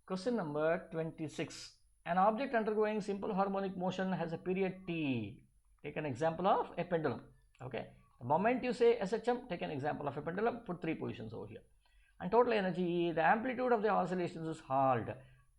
Question number 26. An object undergoing simple harmonic motion has a period t. Take an example of a pendulum. Okay. The moment you say SHM, take an example of a pendulum, put 3 positions over here. And total energy, the amplitude of the oscillations is halved.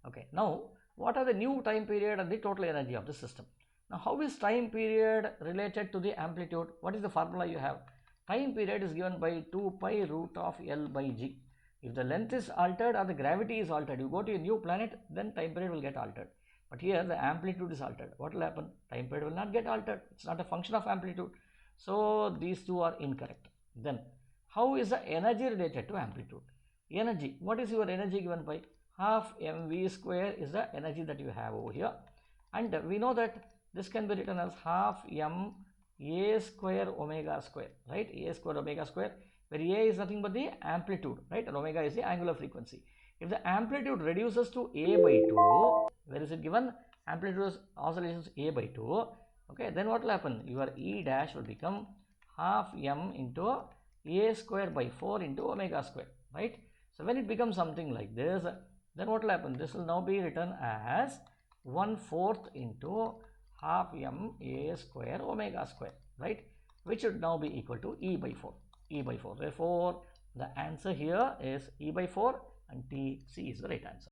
Okay. Now, what are the new time period and the total energy of the system? Now, how is time period related to the amplitude? What is the formula you have? Time period is given by 2 pi root of L by G. If the length is altered or the gravity is altered, you go to a new planet, then time period will get altered. But here the amplitude is altered. What will happen? Time period will not get altered. It's not a function of amplitude. So these two are incorrect. Then how is the energy related to amplitude? Energy. What is your energy given by? Half mv square is the energy that you have over here. And we know that this can be written as half m a square omega square, right? A square omega square, where a is nothing but the amplitude, right? And omega is the angular frequency. If the amplitude reduces to a by 2, where is it given? Amplitude oscillations a by 2. Okay, then what will happen? Your E dash will become half m into a square by 4 into omega square, right? So when it becomes something like this, then what will happen? This will now be written as 1/4 into half m a square omega square, right? Which should now be equal to E by 4. E by 4. Therefore, the answer here is E by 4 and T, C is the right answer.